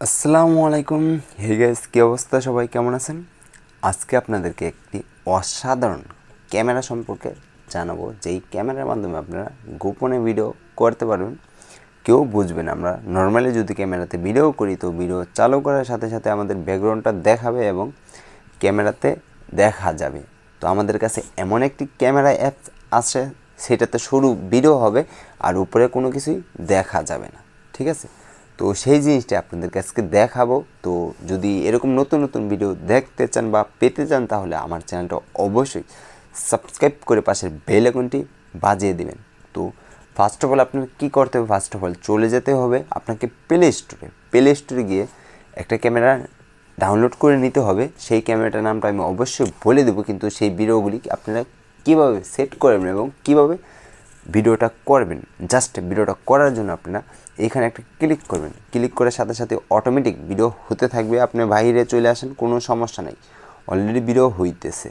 আসসালামু আলাইকুম। Hey guys, কি অবস্থা? সবাই কেমন আছেন? আজকে আপনাদেরকে একটি অসাধারণ ক্যামেরা সম্পর্কে জানাবো, যেই ক্যামেরার মাধ্যমে আপনারা গোপনে ভিডিও করতে পারবেন, কেউ বুঝবে না। আমরা নর্মালি যদি ক্যামেরাতে ভিডিও করি তো ভিডিও চালু করার সাথে সাথে আমাদের ব্যাকগ্রাউন্ডটা দেখাবে এবং ক্যামেরাতে দেখা যাবে। তো আমাদের কাছে এমন একটি ক্যামেরা অ্যাপ আছে, সেটাতে শুরু ভিডিও হবে আর উপরে কোনো কিছুই দেখা যাবে না। ঠিক আছে, তো সেই জিনিসটা আপনাদেরকে আজকে দেখাবো। তো যদি এরকম নতুন নতুন ভিডিও দেখতে চান বা পেতে চান, তাহলে আমার চ্যানেলটা অবশ্যই সাবস্ক্রাইব করে পাশের বেল আইকনটি বাজিয়ে দেবেন। তো ফার্স্ট অফ অল আপনাকে কী করতে হবে? ফার্স্ট অফ অল চলে যেতে হবে আপনাকে প্লে স্টোরে গিয়ে একটা ক্যামেরা ডাউনলোড করে নিতে হবে। সেই ক্যামেরাটার নামটা আমি অবশ্যই বলে দেবো, কিন্তু সেই ভিডিওগুলি আপনারা কীভাবে সেট করবেন এবং কীভাবে ভিডিওটা করবেন, জাস্ট ভিডিওটা করার জন্য আপনারা এখানে একটা ক্লিক করবেন। ক্লিক করার সাথে সাথে অটোমেটিক ভিডিও হতে থাকবে। আপনি বাইরে চলে আসেন, কোনো সমস্যা নেই, অলরেডি ভিডিও হইতেছে।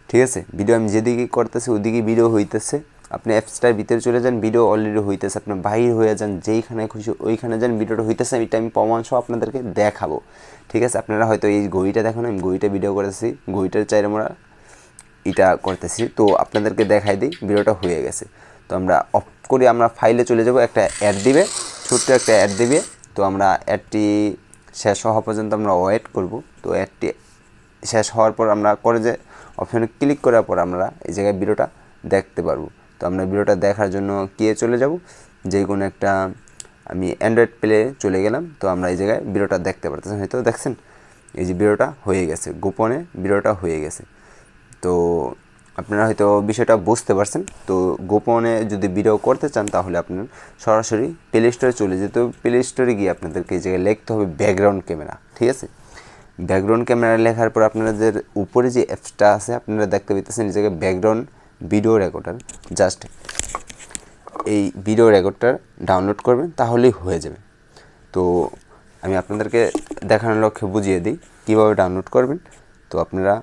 ঠিক আছে, ভিডিও আমি যেদিকে করতেছি ওদিকে ভিডিও হইতেছে। আপনি অ্যাপসটার ভিতরে চলে যান, ভিডিও অলরেডি হইতেছে। আপনি বাইরে হয়ে যান, যেইখানে খুশি ওইখানে যান, ভিডিওটা হইতেছে। এটা আমি প্রমাণ সহ আপনাদেরকে দেখাবো। ঠিক আছে, আপনারা হয়তো এই ঘড়িটা দেখুন, আমি ঘড়িটা ভিডিও করেছি, ঘড়িটার চাইরে আমরা এটা করতেছি। তো আপনাদেরকে দেখাই দিই, ভিডিওটা হয়ে গেছে। তো আমরা অফ করি, আমরা ফাইলে চলে যাব। একটা অ্যাড দিবে, ছোট্ট একটা অ্যাড দিবে। তো আমরা অ্যাডটি শেষ হওয়া পর্যন্ত আমরা ওয়েট করব। তো অ্যাডটি শেষ হওয়ার পর আমরা করে যে অপশনে ক্লিক করার পর আমরা এই জায়গায় ভিডিওটা দেখতে পারবো। তো আমরা ভিডিওটা দেখার জন্য গিয়ে চলে যাব, যে কোনো একটা, আমি অ্যান্ড্রয়েড প্লে চলে গেলাম। তো আমরা এই জায়গায় ভিডিওটা দেখতে পারতেছি, হয়তো দেখছেন এই যে ভিডিওটা হয়ে গেছে, গোপনে ভিডিওটা হয়ে গেছে। তো আপনারা হয়তো বিষয়টা বুঝতে পারছেন। তো গোপনে যদি ভিডিও করতে চান, তাহলে আপনার সরাসরি প্লে স্টোরে চলে যেতে হবে। প্লে স্টোরে গিয়ে আপনাদেরকে এই জায়গায় লিখতে হবে ব্যাকগ্রাউন্ড ক্যামেরা। ঠিক আছে, ব্যাকগ্রাউন্ড ক্যামেরা লেখার পর আপনাদের উপরে যে অ্যাপসটা আছে আপনারা দেখতে পেতেছেন, এই জায়গায় ব্যাকগ্রাউন্ড ভিডিও রেকর্ডার। জাস্ট এই ভিডিও রেকর্ডার ডাউনলোড করবেন, তাহলেই হয়ে যাবে। তো আমি আপনাদেরকে দেখানোর লক্ষ্যে বুঝিয়ে দিই কীভাবে ডাউনলোড করবেন। তো আপনারা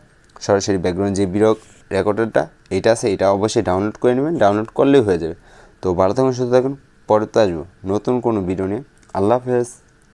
সরাসরি ব্যাকগ্রাউন্ড যে ভিডিও রেকর্ডারটা এটা আছে, এটা অবশ্যই ডাউনলোড করে নেবেন। ডাউনলোড করলেই হয়ে যাবে। তো ভালো থাকুন, সুস্থ থাকুন, পরে তো আসবো নতুন কোনো ভিডিও নিয়ে। আল্লাহ হাফেজ।